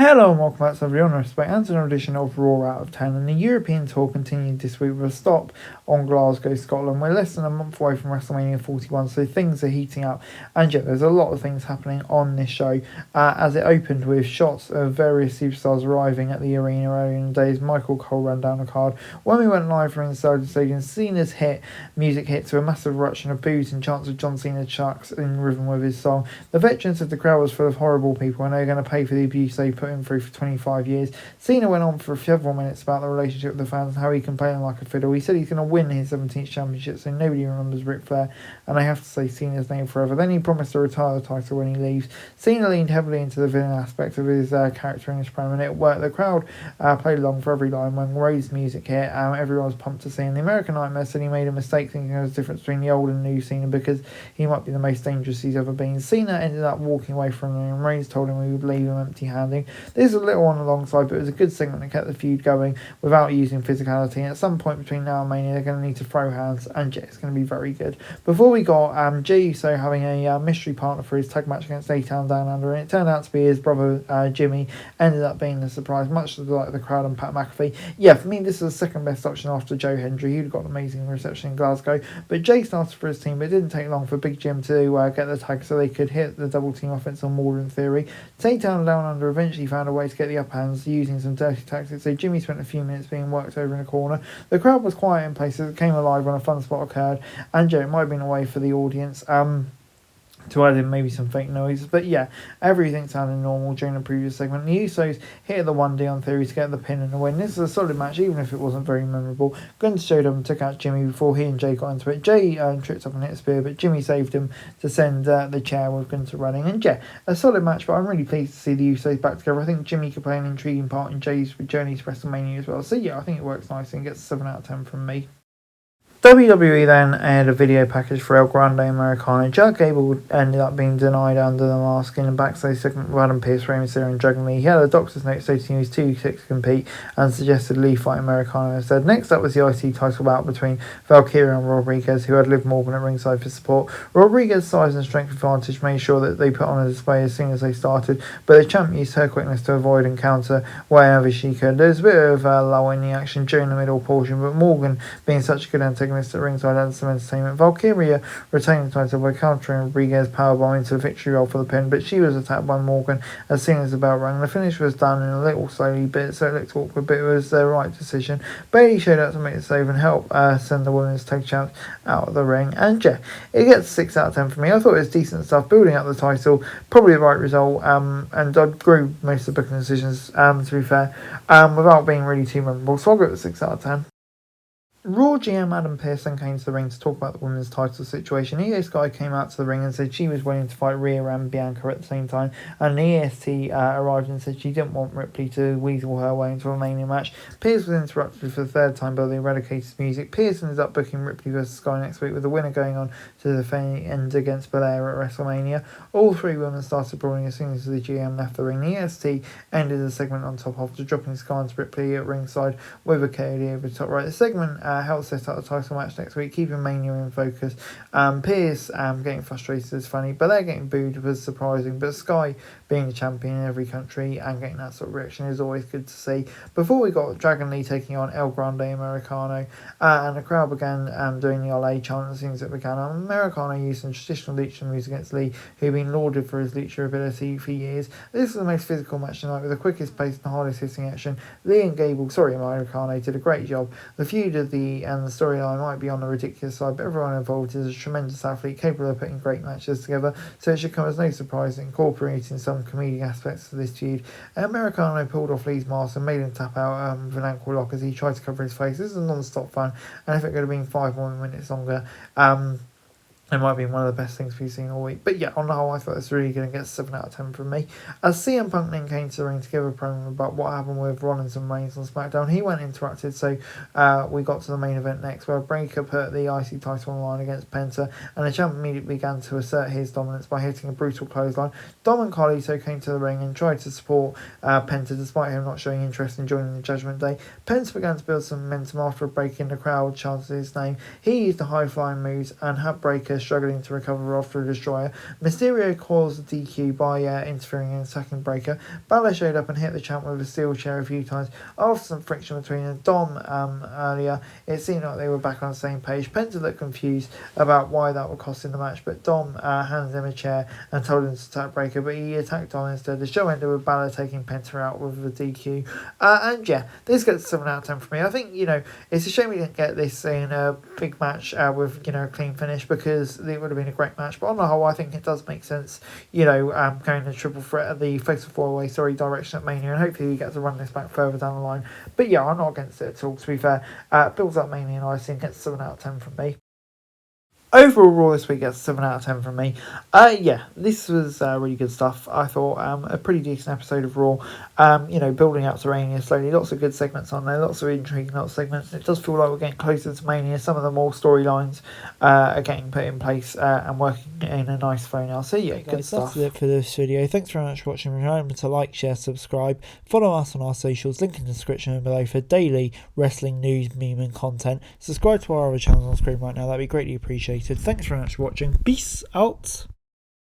Hello and welcome back to the Honor Respect and an edition of Raw Out of 10, and the European tour continued this week with a stop on Glasgow, Scotland. We're less than a month away from WrestleMania 41, so things are heating up, and yeah, there's a lot of things happening on this show, as it opened with shots of various superstars arriving at the arena earlier in the days. Michael Cole ran down the card. When we went live from inside the stadium, Cena's music hit to a massive eruption of boos and chants of John Cena chucks in rhythm with his song. The veteran said the crowd was full of horrible people and they're going to pay for the abuse they put him through for 25 years. Cena went on for several minutes about the relationship with the fans and how he can play them like a fiddle. He said he's going to win his 17th championship, so nobody remembers Ric Flair, and they have to say Cena's name forever. Then he promised to retire the title when he leaves. Cena leaned heavily into the villain aspect of his character in his promo, and it worked. The crowd played along for every line. When Ray's music hit, everyone was pumped to see him. The American Nightmare said he made a mistake thinking there was a difference between the old and new Cena because he might be the most dangerous he's ever been. Cena ended up walking away from him, and Reigns told him he would leave him empty-handed. This was a little on the long side, but it was a good segment that kept the feud going without using physicality. And at some point between now and Mania, they're going to need to throw hands, and yeah, it's going to be very good. Before we got Jey Uso having a mystery partner for his tag match against A-Town Down Under, and it turned out to be his brother Jimmy. Ended up being the surprise, much to the delight of the crowd and Pat McAfee. Yeah, for me, this is the second best option after Joe Hendry, who'd got an amazing reception in Glasgow. But Jey started for his team, but it didn't take long for Big Jim to get the tag so they could hit the double team offense on Morgan Theory. A-Town Down Under eventually found a way to get the upper hands using some dirty tactics, so Jimmy spent a few minutes being worked over in a corner. The crowd was quiet in places, it came alive when a fun spot occurred, and yeah, it might have been a way for the audience to add in maybe some fake noise. But yeah, everything sounded normal during the previous segment. The Usos hit the 1D on Theory to get the pin and the win. This is a solid match, even if it wasn't very memorable. Gunther showed up and took out Jimmy before he and Jey got into it. Jey tripped up and hit a spear, but Jimmy saved him to send the chair with Gunther running. And yeah, a solid match, but I'm really pleased to see the Usos back together. I think Jimmy could play an intriguing part in Jey's journey to WrestleMania as well. So yeah, I think it works nicely and gets a 7 out of 10 from me. WWE then aired a video package for El Grande Americano. Chad Gable ended up being denied under the mask in a backstage segment with Adam Pearce, Rey Mysterio and Dragon Lee. He had a doctor's note stating he was too sick to compete and suggested Lee fight Americano instead. Next up was the IC title bout between Valkyria and Rodriguez, who had Liv Morgan at ringside for support. Rodriguez's size and strength advantage made sure that they put on a display as soon as they started, but the champ used her quickness to avoid and counter wherever she could. There was a bit of a lull in the action during the middle portion, but Morgan, being such a good antagonist at ringside, had some entertainment. Valkyria retained the title by countering Rodriguez powerbomb into the victory roll for the pin, but she was attacked by Morgan as soon as the bell rang. The finish was done in a little slowly bit, so it looked awkward, but it was the right decision. Bayley showed up to make the save and help send the women's tag champs out of the ring. And yeah, it gets 6 out of 10 for me. I thought it was decent stuff, building up the title, probably the right result, and I agree with most of the booking decisions, to be fair, without being really too memorable. So I'll give it a 6 out of 10. Raw GM Adam Pearson came to the ring to talk about the women's title situation. Io Sky came out to the ring and said she was willing to fight Rhea and Bianca at the same time, and the EST arrived and said she didn't want Ripley to weasel her way into a Mania match. Pearce was interrupted for the third time by the Eradicator's music. Pearce ended up booking Ripley vs Sky next week, with the winner going on to defend against Belair at WrestleMania. All three women started brawling as soon as the GM left the ring. The EST ended the segment on top after dropping Sky and Ripley at ringside with a KOD over the top right. The segment helped set up the title match next week, keeping Mania in focus. Pearce getting frustrated is funny, but they're getting booed was surprising. But Sky being the champion in every country and getting that sort of reaction is always good to see. Before we got Dragon Lee taking on El Grande Americano, and the crowd began doing the LA chant as soon as it began. Americano used some traditional lucha moves against Lee, who'd been lauded for his lucha ability for years. This was the most physical match tonight, with the quickest pace and hardest hitting action. Lee and Americano did a great job. The feud of the storyline might be on the ridiculous side, but everyone involved is a tremendous athlete capable of putting great matches together, so it should come as no surprise that incorporating some comedic aspects to this feud. Americano pulled off Lee's mask and made him tap out with an ankle lock as he tried to cover his face. This is a non-stop fun, and if it could have been 5 more minutes longer, it might be one of the best things we've seen all week. But yeah, on the whole, I thought it's really going to get 7 out of 10 from me. As CM Punk then came to the ring to give a promo about what happened with Rollins and Reigns on SmackDown, he went interrupted, so we got to the main event next, where Breakker put the IC title on the line against Penta, and the champ immediately began to assert his dominance by hitting a brutal clothesline. Dom and Carlito came to the ring and tried to support Penta, despite him not showing interest in joining the Judgment Day. Penta began to build some momentum after a break in the crowd chanted his name. He used the high-flying moves and had Breakker struggling to recover after a destroyer. Mysterio caused the DQ by interfering in a second breaker. Balor showed up and hit the champ with a steel chair a few times. After some friction between them, Dom earlier, it seemed like they were back on the same page. Penta looked confused about why that would cost him the match, but Dom handed him a chair and told him to attack Breaker, but he attacked Dom instead. The show ended with Balor taking Penta out with the DQ. And yeah, this gets 7 out of 10 for me. I think, it's a shame we didn't get this in a big match with, a clean finish, because it would have been a great match. But on the whole, I think it does make sense, going the triple threat at the fatal four-way direction at Mania, and hopefully we get to run this back further down the line. But yeah, I'm not against it at all, to be fair. Builds up Mania nice and gets 7 out of 10 from me. Overall, Raw this week gets 7 out of 10 from me. Yeah, this was really good stuff. I thought a pretty decent episode of Raw. Building up to Mania slowly. Lots of good segments on there. Lots of intrigue, lots of segments. It does feel like we're getting closer to Mania. Some of the more storylines are getting put in place and working in a nice flow now. So yeah, good stuff. That's it for this video. Thanks very much for watching. Remember to like, share, subscribe. Follow us on our socials. Link in the description below for daily wrestling news, meme and content. Subscribe to our other channels on screen right now. That'd be greatly appreciated. Thanks very much for watching. Peace out.